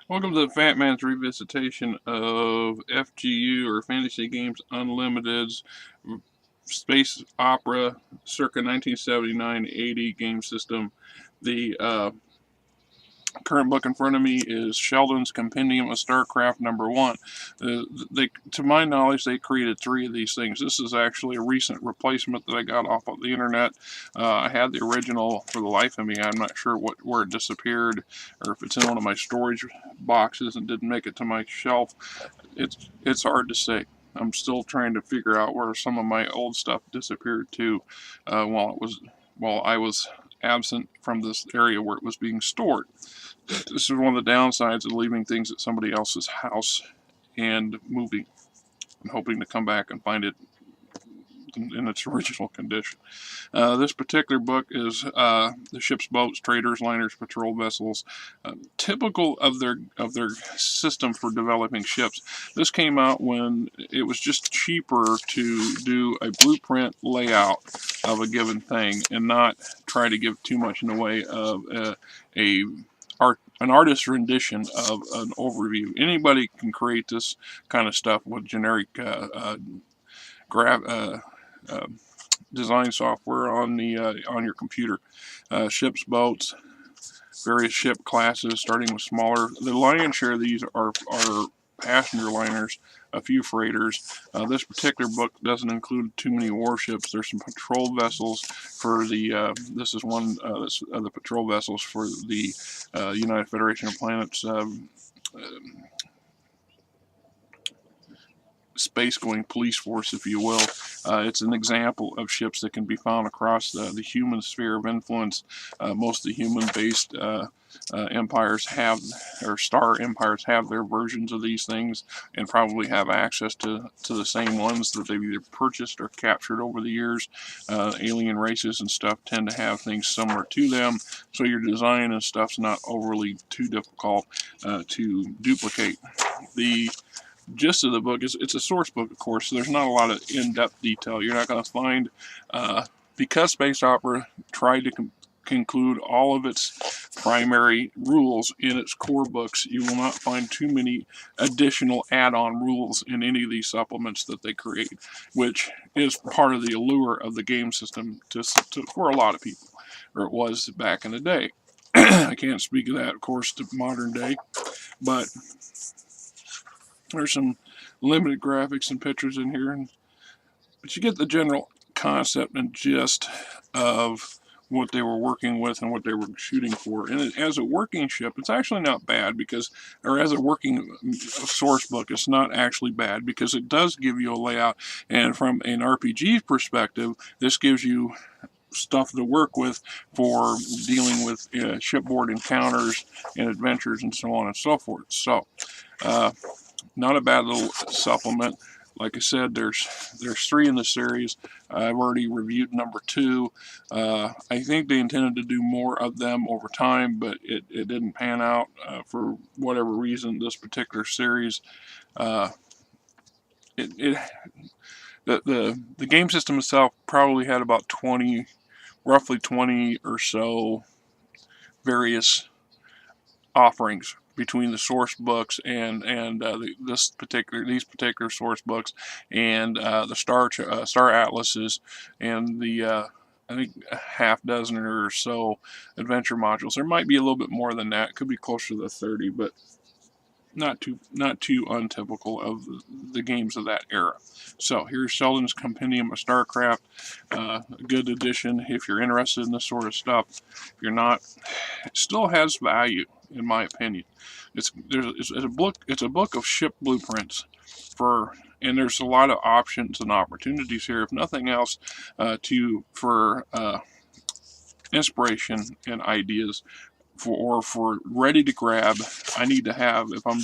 Welcome to the Fat Man's revisitation of FGU, or Fantasy Games Unlimited's space opera circa 1979-80 game system. The current book in front of me is Sheldon's Compendium of Starcraft #1. To my knowledge, they created 3 of these things. This is actually a recent replacement that I got off of the internet. I had the original for the life of me. I'm not sure where it disappeared, or if it's in one of my storage boxes and didn't make it to my shelf. It's hard to say. I'm still trying to figure out where some of my old stuff disappeared to while I was absent from this area where it was being stored. This is one of the downsides of leaving things at somebody else's house and moving and hoping to come back and find it in its original condition. This particular book is the ships, boats, traders, liners, patrol vessels, typical of their system for developing ships. This came out when it was just cheaper to do a blueprint layout of a given thing and not try to give too much in the way of an artist's rendition of an overview. Anybody can create this kind of stuff with generic design software on your computer. Ships, boats, various ship classes, starting with smaller. The lion's share of these are passenger liners, a few freighters. This particular book doesn't include too many warships. There's some patrol vessels for the. This is one of the patrol vessels for the United Federation of Planets. Space-going police force, if you will. It's an example of ships that can be found across the human sphere of influence. Most of the human-based empires have, or star empires have, their versions of these things, and probably have access to the same ones that they've either purchased or captured over the years. Alien races and stuff tend to have things similar to them, so your design and stuff's not overly too difficult to duplicate. The gist of the book is, it's a source book, of course, so there's not a lot of in-depth detail. You're not going to find, because Space Opera tried to conclude all of its primary rules in its core books, you will not find too many additional add-on rules in any of these supplements that they create, which is part of the allure of the game system for a lot of people, or it was back in the day. I can't speak of that, of course, to modern day, but there's some limited graphics and pictures in here, but you get the general concept and gist of what they were working with and what they were shooting for. And as a working ship, it's actually not bad, because, or as a working source book, it's not actually bad, because it does give you a layout. And from an RPG perspective, this gives you stuff to work with for dealing with shipboard encounters and adventures and so on and so forth. So, not a bad little supplement. Like I said, there's 3 in the series. I've already reviewed #2. I think they intended to do more of them over time, but it didn't pan out for whatever reason. This particular series, the game system itself probably had about roughly 20 or so various offerings between the source books and these particular source books and the Star Atlases and the I think a half dozen or so adventure modules. There might be a little bit more than that. It could be closer to 30, but not too untypical of the games of that era. So here's Sheldon's Compendium of Starcraft. A good addition if you're interested in this sort of stuff. If you're not, it still has value, in my opinion. It's a book of ship blueprints and there's a lot of options and opportunities here, if nothing else, for inspiration and ideas. For ready to grab. I need to have, if I'm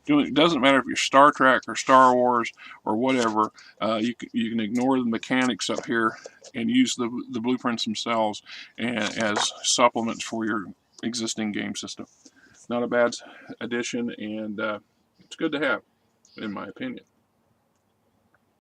doing, it doesn't matter if you're Star Trek or Star Wars or whatever, you can ignore the mechanics up here and use the blueprints themselves as supplements for your existing game system. Not a bad addition, and it's good to have, in my opinion.